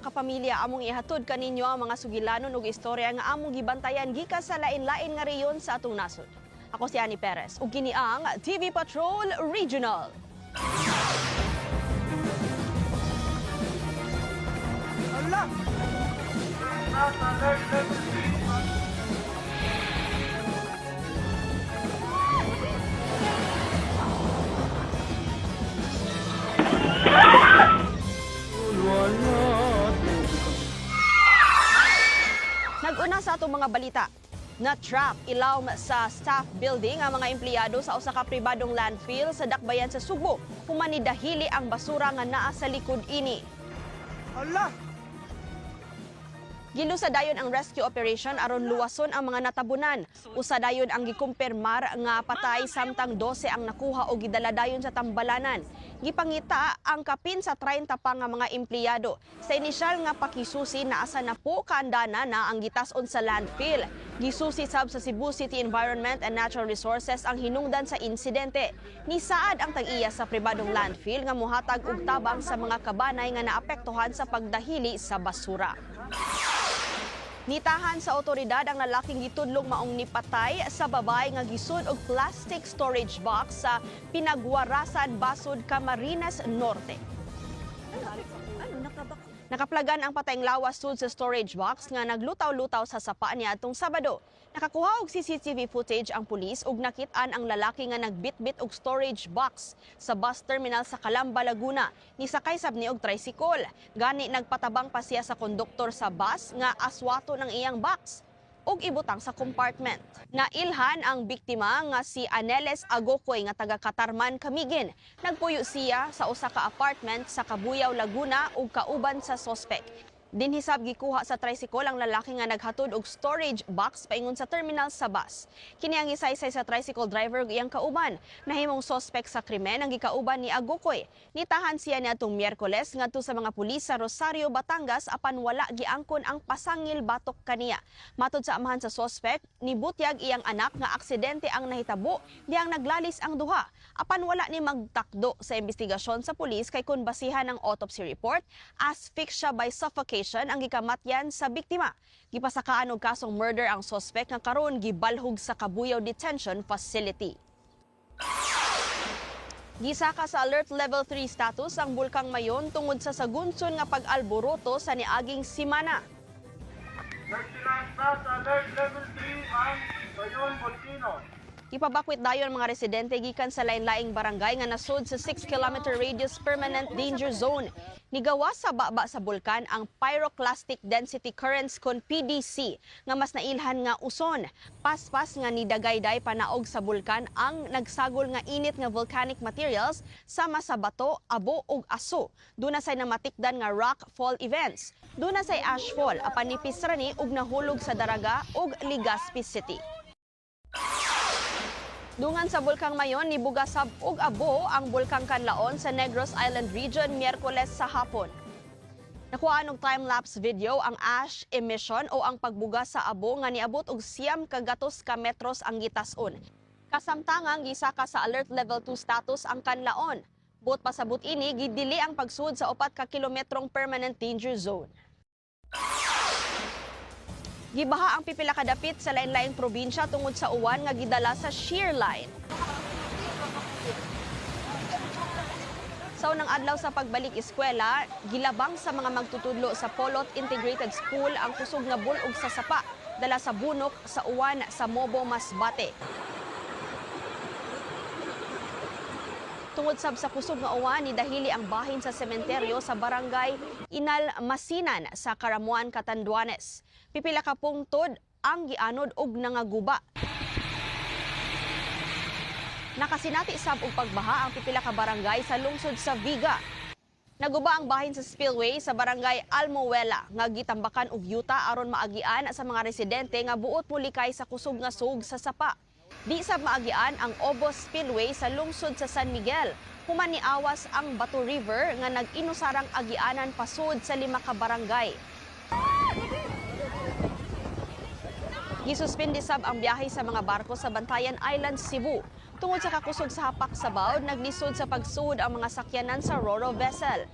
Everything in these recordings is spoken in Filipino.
mga kapamilya, among ihatod kaninyo ang mga sugilanon ug istorya nga among gibantayan gikan sa lain-lain nga reyon sa atong nasod. Ako si Annie Perez ug kini ang TV Patrol Regional. Nag-una sa atong mga balita. Na-trap ilawom sa staff building ang mga empleyado sa usa ka pribadong landfill sa Dakbayan sa Subo human nidahili ang basura nga naa sa likod ini. Gilusa dayon ang rescue operation aron luwason ang mga natabunan. Usa dayon ang gikumpirmar nga patay samtang 12 ang nakuha o gidala dayon sa tambalanan. Gipangita ang kapin sa 30 pa nga mga empleyado. Sa inisyal nga pakisusi naasa na po kaandana na ang gitas-on sa landfill. Gisusi sab sa Cebu City Environment and Natural Resources ang hinungdan sa insidente. Nisaad ang tag-iya sa pribadong landfill nga mohatag og tabang sa mga kabanay nga naapektuhan sa pagdahili sa basura. Nitahan sa otoridad ang lalaking gitudlong maong nipatay sa babay nga gisud og plastic storage box sa Pinagwarasan, Basud, Camarines Norte. Nakaplagan ang patayng lawas sud sa storage box nga naglutaw-lutaw sa sapa niya atong Sabado. Nakakuha og CCTV footage ang pulis ug nakit-an ang lalaki nga nagbitbit og storage box sa bus terminal sa Calamba, Laguna. Nisakay sab ni og tricycle. Gani nagpatabang pa siya sa konduktor sa bus nga aswato ng iyang box ug ibutang sa compartment. Nailhan ang biktima nga si Aneles Agokoy nga taga Katarman, Camiguin. Nagpuyo siya sa usa ka apartment sa Cabuyao, Laguna ug kauban sa sospek. Dinhisab gikuha sa tricycle ang lalaki nga naghatod og storage box paingon sa terminal sa bus. Kini ang isaysay sa tricycle driver ug iyang kauban. Nahimong sospek sa krimen ang gikauban ni Agokoy. Nitahan siya niadtong Miyerkules ngadto sa mga pulis sa Rosario, Batangas apan wala giangkon ang pasangil batok kaniya. Matod sa amahan sa sospek, nibutyag iyang anak nga aksidente ang nahitabo diyang naglalis ang duha. Apan wala ni magtakdo sa investigasyon sa pulis kay kun basihan ang autopsy report, asphyxia by suffocation ang gikamatyan sa biktima. Gipasakaan og kasong murder ang sospek nga karon gibalhog sa Cabuyao Detention Facility. Gisaka sa Alert Level 3 status ang Bulkang Mayon tungod sa sagunson nga pag-alboroto sa niaging simana. Nagsilasta sa Alert Level 3 ang Mayon Volcano. Ipabakwit dayon mga residente gikan sa lain-laing barangay nga nasud sa 6-kilometer radius permanent danger zone. Nigawa sa baba sa bulkan ang pyroclastic density currents kon PDC nga mas nailhan nga uson. Paspas nga nidagayday panaog sa bulkan ang nagsagol nga init nga volcanic materials sama sa bato, abo ug aso. Duna say namatikdan nga rock fall events. Duna say ashfall apan nipis rani ug nahulog sa Daraga ug Legazpi City. Dungan sa Bulkang Mayon, nibugasab og abo ang Bulkang Canlaon sa Negros Island Region Miyerkules sa hapon. Nakuha og time-lapse video ang ash emission o ang pagbugas sa abo nga niabot og 9 kagatos ka metros ang gitas-on. Kasamtangang gisaka sa Alert Level 2 status ang Canlaon. Buot pasabot ini, gidili ang pagsud sa 4 ka kilometrong permanent danger zone. Gibaha ang pipila ka dapit sa lain-laing probinsya tungod sa uwan nga gidala sa shear line. Sa unang adlaw sa pagbalik eskwela, gilabang sa mga magtutudlo sa Polot Integrated School ang kusog nga bulog sa sapa dala sa bunok sa uwan sa Mobo, Masbate. Tungod sab sa kusog nga uwan, nidahili ang bahin sa sementeryo sa barangay Inalmasinan sa Caramuan, Catanduanes. Pipila ka pungtod ang gianod og nangaguba. Nakasinati sab og pagbaha ang pipila ka barangay sa lungsod sa Viga. Naguba ang bahin sa spillway sa barangay Almoela nga gitambakan og yuta aron maagian sa mga residente nga buot pulikay sa kusog nga sug sa sapa. Di sab maagian ang Obos Spillway sa lungsod sa San Miguel. Human niawas ang Bato River nga nag-inusarang agianan pasud sa 5 ka barangay. Gisuspindi sab ang biyahe sa mga barko sa Bantayan Island, Cebu. Tungod sa kakusog sa hapak sa bawd, naglisod sa pagsuod ang mga sakyanan sa Ro-Ro vessel.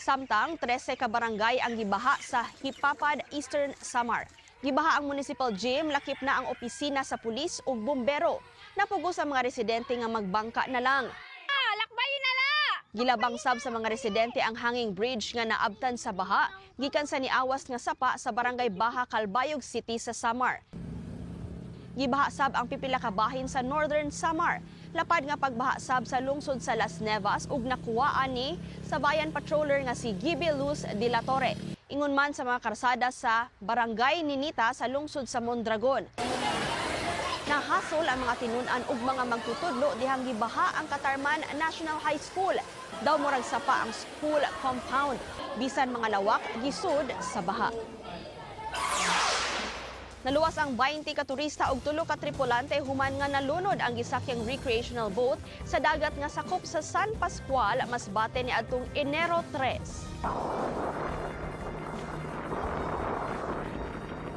Samtang 13 ka barangay ang gibaha sa Hipapad, Eastern Samar. Gibaha ang municipal gym, lakip na ang opisina sa pulis ug bumbero. Napugos ang mga residente nga magbangka na lang. Lakbayin na la! Gilabang sab sa mga residente ang hanging bridge nga naabtan sa baha gikan sa niawas nga sapa sa barangay Baha, Calbayog City sa Samar. Gibaha sab ang pipila ka bahin sa Northern Samar. Lapad nga pagbaha sab sa lungsod sa Las Nevas ug nakuwaan ni sa bayan patroller nga si Gibby Luz de la Torre. Ingon man sa mga karsada sa barangay Ninita sa lungsod sa Mondragon. Nahasol ang mga tinunan ug mga magtutudlo dihang gibaha ang Katarman National High School. Daw murag sapa ang school compound. Bisan mga lawak gisud sa baha. Naluwas ang 20 ka turista ug 3 ka tripulante human nga nalunod ang gisakyang recreational boat sa dagat nga sakop sa San Pascual, Masbate niadtong Enero 3.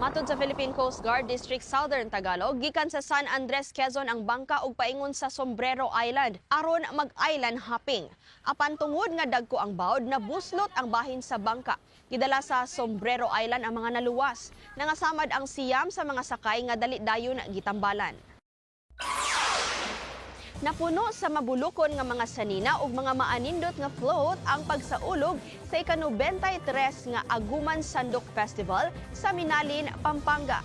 Matod sa Philippine Coast Guard District Southern Tagalog, gikan sa San Andres, Quezon ang bangka ug paingon sa Sombrero Island aron mag-island hopping. Apan tungod nga dagko ang bawd, nabuslot ang bahin sa bangka. Gidala sa Sombrero Island ang mga naluwas. Nangasamad ang siyam sa mga sakay nga dali dayon gitambalan. Napuno sa mabulukon nga mga sanina ug mga maanindot nga float ang pagsaulog sa ika-93 nga Aguman Sandok Festival sa Minalin, Pampanga.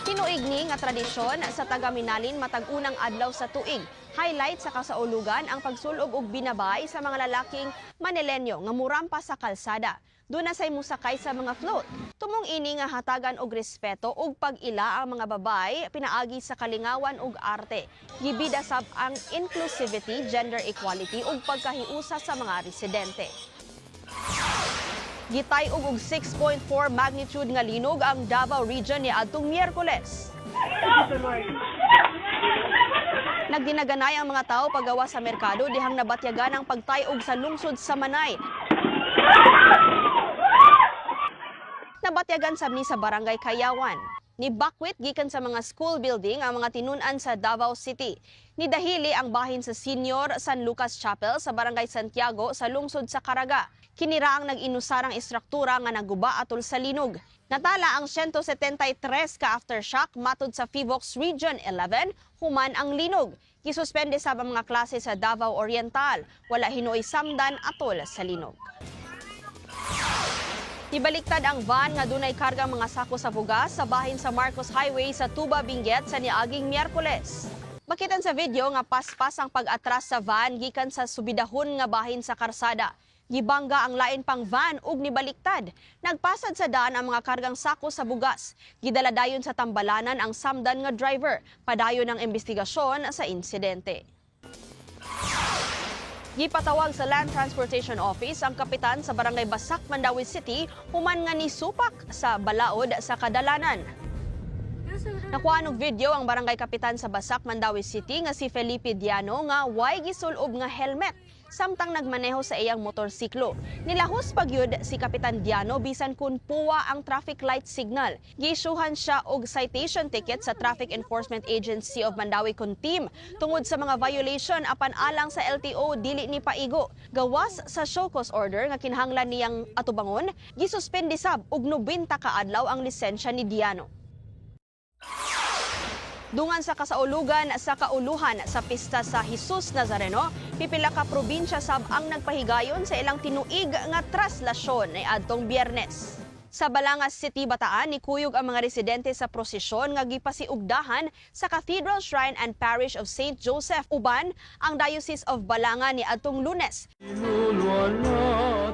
Tinuig nga tradisyon sa taga Minalin matag unang adlaw sa tuig. Highlight sa kasaulugan ang pagsulob og binabay sa mga lalaking Manilenyo nga murampa sa kalsada. Doon na say musakay sa mga float. Tumong ini nga hatagan og respeto ug pag-ila ang mga babay pinaagi sa kalingawan ug arte. Gibida sab ang inclusivity, gender equality ug pagkahiusa sa mga residente. Gitay og 6.4 magnitude nga linog ang Davao Region niadtong Miyerkules. Nagdinaganay ang mga tao paggawa sa merkado dihang nabatyagan ang pagtayog sa lungsod sa Manay. Nabatyagan sab ni sa barangay Kayawan. Ni bakwit gikan sa mga school building ang mga tinunan sa Davao City. Nidahili ang bahin sa Senior San Lucas Chapel sa barangay Santiago sa lungsod sa Caraga. Kinira ang nag-inusarang istruktura nga naguba atol sa linog. Natala ang 173 ka aftershock matod sa Fivox Region 11 human ang linog. Gisuspende sab ang mga klase sa Davao Oriental. Wala hinuoy samdan atol sa linog. Ibaliktad ang van nga dunay kargang mga sako sa bugas sa bahin sa Marcos Highway sa Tuba, Benguet sa niaging Miyerkules. Makitan sa video nga paspas ang pag-atras sa van gikan sa subidahon nga bahin sa karsada. Gibangga ang lain pang van ug nibaliktad. Nagpasad sa daan ang mga kargang sako sa bugas. Gidala dayon sa tambalanan ang samdan nga driver. Padayon ang investigasyon sa insidente. Gipatawag sa Land Transportation Office ang kapitan sa Barangay Basak, Mandawi City human nga nisupak sa balaod sa kadalanan. Nakuha og video ang barangay kapitan sa Basak, Mandawi City nga si Felipe Diano nga way gisulob nga helmet samtang nagmaneho sa iyang motorsiklo. Nilahos pagyud si Kapitan Diano bisan kun puwa ang traffic light signal. Giisuhan siya og citation ticket sa Traffic Enforcement Agency of Mandawi Kuntim tungod sa mga violation apan alang sa LTO dili ni paigo. Gawas sa show cause order nga kinahanglan niyang atubangon, gisuspende sab og 90 ka adlaw ang lisensya ni Diano. Dungan sa kasaulugan sa kauluhan sa pista sa Jesus Nazareno, pipila ka probinsya sab ang nagpahigayon sa ilang tinuig nga traslasyon ni adtong Biyernes. Sa Balangas City, Bataan, nikuyog ang mga residente sa prosesyon nga gipasiugdahan sa Cathedral Shrine and Parish of St. Joseph, uban ang Diocese of Balanga ni adtong Lunes.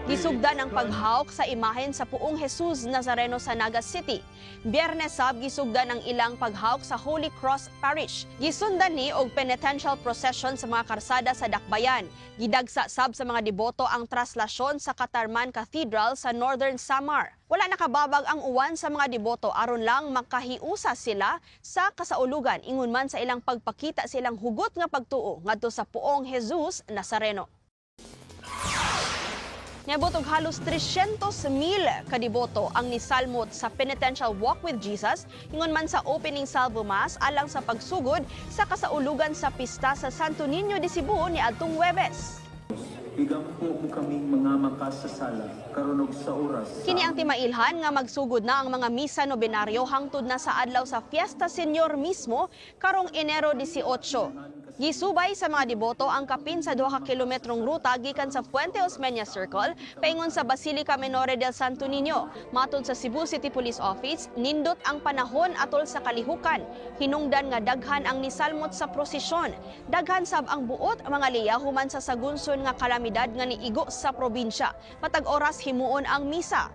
Gisugdan ang paghawk sa imahen sa Puong Jesus Nazareno sa Naga City. Biyernes sab gisugdan ang ilang paghawk sa Holy Cross Parish. Gisundan ni og penitential procession sa mga karsada sa Dakbayan. Gidagsa sab sa mga deboto ang traslasyon sa Katarman Cathedral sa Northern Samar. Wala nakababag ang uwan sa mga deboto aron lang makahiusa sila sa kasaulugan ingon man sa ilang pagpakita silang hugot nga pagtuo ngadto sa Puong Jesus Nazareno. Niabot og halos 300,000 kadiboto ang nisalmot sa Penitential Walk with Jesus ingon man sa opening salvo mass alang sa pagsugod sa kasaulugan sa pista sa Santo Niño de Cebu niadtong Huwebes. Igampo mo kaming mga makasasala karon og sa oras. Kini ang timailhan nga magsugod na ang mga misa nobinaryo hangtod na sa adlaw sa Fiesta Senior mismo karong Enero 18. Gisubay sa mga deboto ang kapin sa 2 ka kilometrong ruta gikan sa Puente Osmeña Circle paingon sa Basilica Menore del Santo Niño. Matod sa Cebu City Police Office, nindot ang panahon atol sa kalihukan. Hinungdan nga daghan ang nisalmot sa prosesyon. Daghan sab ang buot mga liya human sa sagunson nga kalamidad nga niigo sa probinsya. Matag oras himuon ang misa.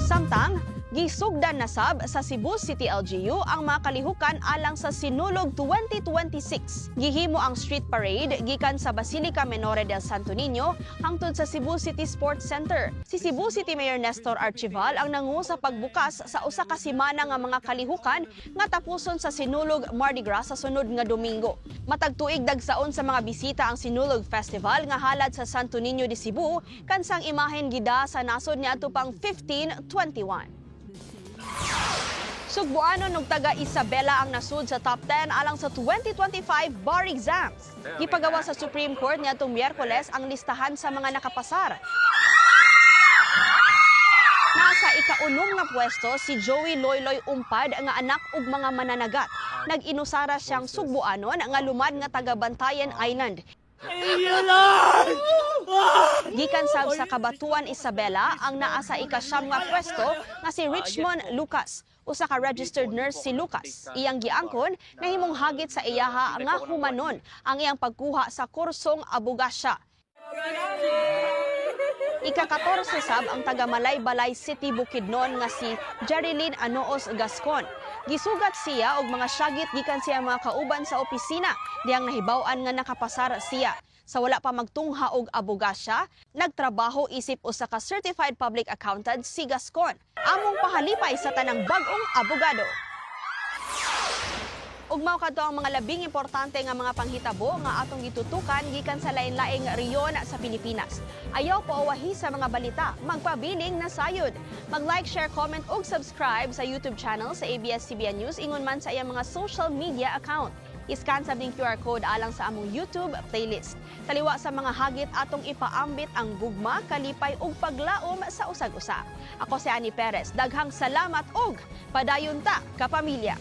Samtang gisugdan na sab sa Cebu City LGU ang mga kalihukan alang sa Sinulog 2026. Gihimo ang street parade gikan sa Basilica Menore del Santo Niño hangtod sa Cebu City Sports Center. Si Cebu City Mayor Nestor Archival ang nangu sa pagbukas sa usa ka semana nga mga kalihukan nga tapuson sa Sinulog Mardi Gras sa sunod nga Domingo. Matag tuig dagsaon sa mga bisita ang Sinulog Festival nga halad sa Santo Niño de Cebu kansang imahen gida sa nasod niadto pang 1521. Sugbuanon og taga Isabela ang nasud sa top 10 alang sa 2025 bar exams. Gipagawa sa Supreme Court niadtong Miyerkules ang listahan sa mga nakapasar. Nasa ika-unom nga pwesto si Joey Loyloy Umpad nga anak ug mga mananagat. Nag-inusara siyang sugbuanon nga lumad nga taga Bantayan Island. Gikan sab sa Kabatuan Isabela ang naa sa ika-9 nga pwesto nga si Richmond Lucas. Usa ka registered nurse si Lucas. Iyang giangkon na himong hagit sa iyaha nga humanon ang iyang pagkuha sa kursong abogasya. Ika-14 sab ang taga Malaybalay City Bukidnon nga si Jerilyn Anoos Gascon. Gisugat siya og mga syagit gikan siya mga kauban sa opisina diyang nahibaw-an nga nakapasar siya. Sa wala pa magtungha og abogasya, nagtrabaho isip usa ka certified public accountant si Gascon. Among pahalipay sa tanang bag-ong abogado. Ug mao kadto ang mga labing importante nga mga panghitabo nga atong gitutukan gikan sa lain-laing rehiyon sa Pilipinas. Ayaw pauwahi sa mga balita, magpabiling na sayod. Mag-like, share, comment ug subscribe sa YouTube channel sa ABS-CBN News ingon man sa iyang mga social media account. Iscan sa ding QR code alang sa among YouTube playlist. Taliwa sa mga hagit atong ipaambit ang gugma, kalipay ug paglaom sa usag-usa. Ako si Annie Perez. Daghang salamat ug padayon ta kapamilya.